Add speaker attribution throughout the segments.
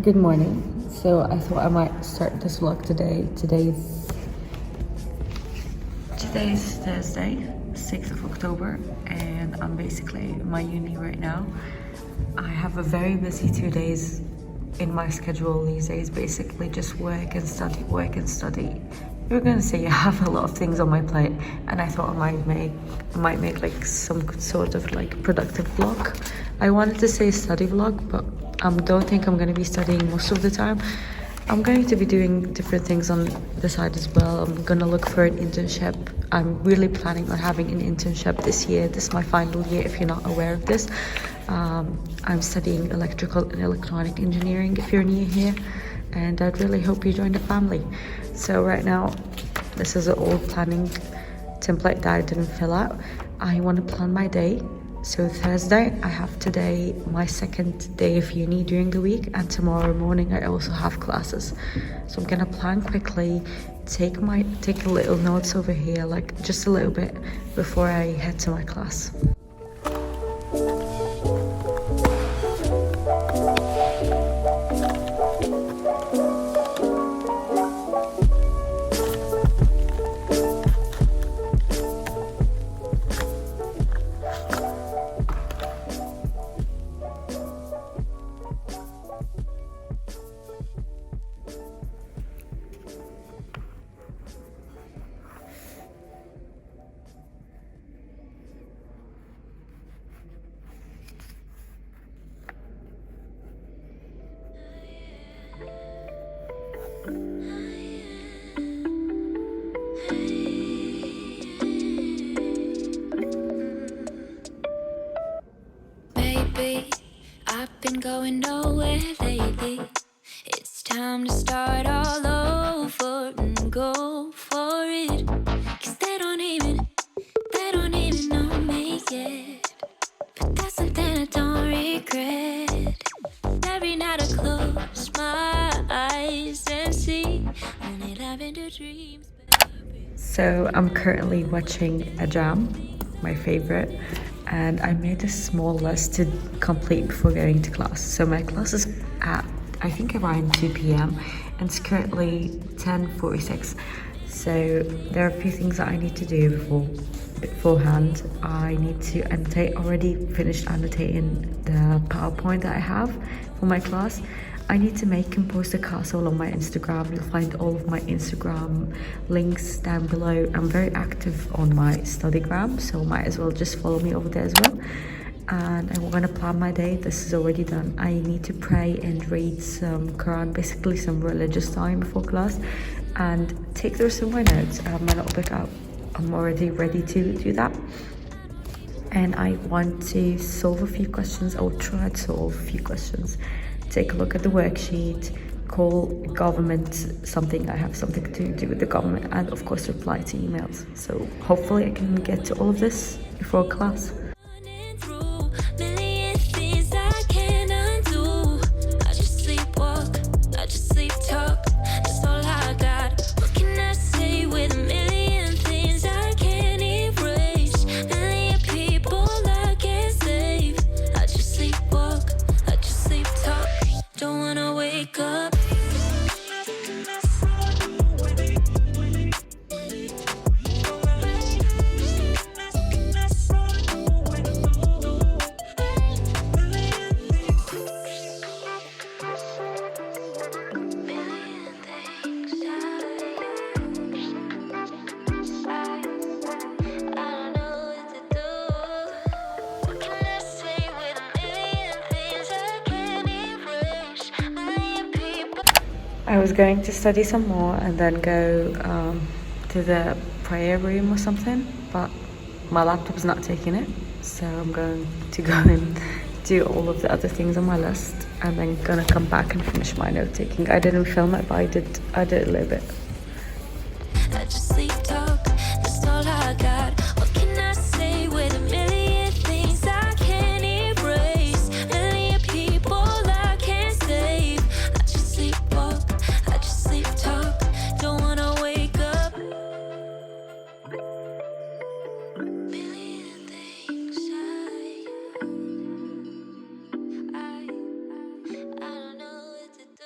Speaker 1: Good morning. So I thought I might start this vlog today. Today's Thursday, 6th of October, and I'm basically in my uni right now. I have a very busy 2 days in my schedule these days, basically just work and study, work and study. You're gonna say I have a lot of things on my plate, and I thought I might make like some sort of like productive vlog. I wanted to say study vlog, but I don't think I'm gonna be studying most of the time. I'm going to be doing different things on the side as well. I'm gonna look for an internship. I'm really planning on having an internship this year. This is my final year, if you're not aware of this. I'm studying electrical and electronic engineering if you're new here, and I'd really hope you join the family. So right now, this is an old planning template that I didn't fill out. I want to plan my day. So Thursday, I have today my second day of uni during the week, and tomorrow morning I also have classes. So I'm gonna plan quickly, take a little notes over here, like just a little bit before I head to my class.
Speaker 2: I've been going nowhere lately. It's time to start all over and go for it. 'Cause they don't even know me yet. But that's something I don't regret. Every night I close my eyes and see only lavender dreams.
Speaker 1: So I'm currently watching a jam, my favorite, and I made a small list to complete before going to class. So my class is at, I think, around 2 p.m. and it's currently 10:46. So there are a few things that I need to do beforehand. I need to annotate, already finished annotating the PowerPoint that I have for my class. I need to make and post a castle on my Instagram. You'll find all of my Instagram links down below. I'm very active on my Studygram, so might as well just follow me over there as well. And I'm gonna plan my day. This is already done. I need to pray and read some Quran, basically some religious time before class, and take through some of my notes. I have my notebook out. I'm already ready to do that. And I want to solve a few questions. I will try to solve a few questions. Take a look at the worksheet, call government something. I have something to do with the government, and of course reply to emails. So hopefully I can get to all of this before class. I was going to study some more and then go to the prayer room or something, but my laptop's not taking it, so I'm going to go and do all of the other things on my list and then gonna come back and finish my note taking. I didn't film it, but I did a little bit.
Speaker 2: I just sleep talk, that's all I got. What can I say with a million things I can't erase? Million people I can't save. I just sleepwalk, I just sleep talk. Don't wanna wake up. Million things I don't know what to do.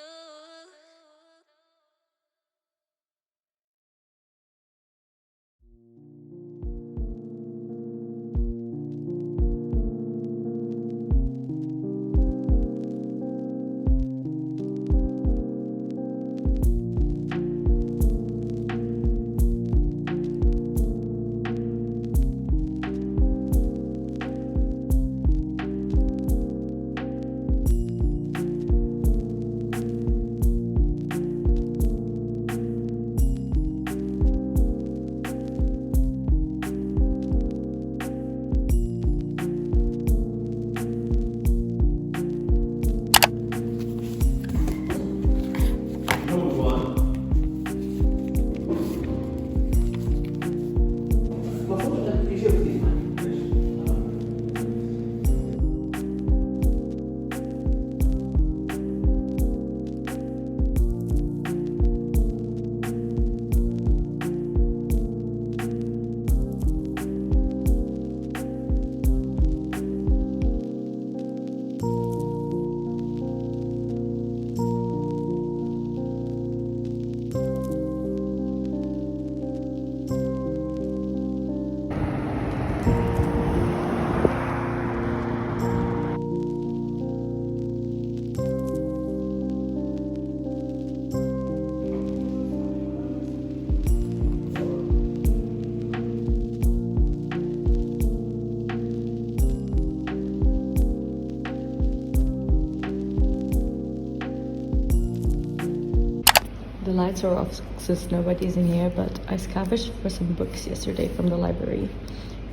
Speaker 1: The lights are off since nobody's in here, but I scavenged for some books yesterday from the library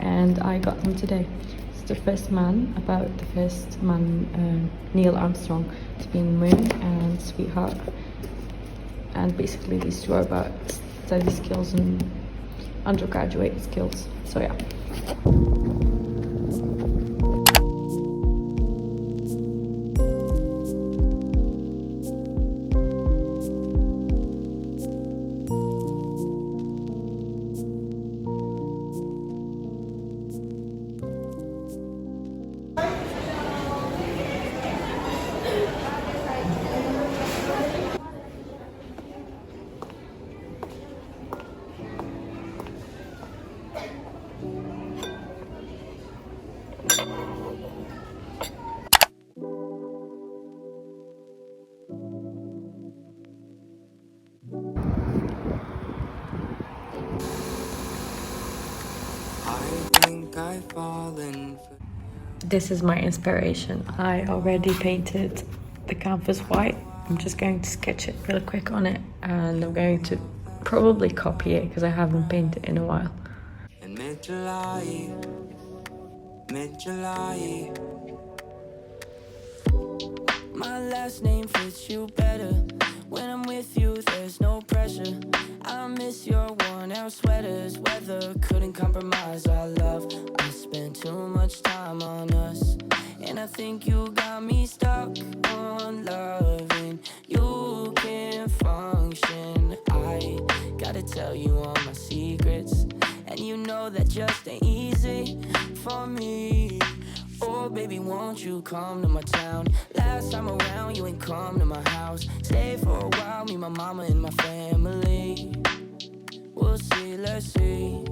Speaker 1: and I got them today. It's the first man, Neil Armstrong, to be on the moon, and Sweetheart. And basically these two are about study skills and undergraduate skills. So yeah. This is my inspiration. I already painted the canvas white. I'm just going to sketch it real quick on it, and I'm going to probably copy it because I haven't painted in a while.
Speaker 3: In mid-July, mid-July, my last name fits you better. When I'm with you, there's no pressure. I miss your worn-out sweaters. Weather couldn't compromise our love. I spent too much time on us, and I think you got me stuck on loving. You can't function. I gotta tell you all my secrets, and you know that just ain't easy for me. Oh, baby, won't you come to my town? Last time around, you ain't come to my house. Stay for a while, me, my mama, and my family. We'll see, let's see.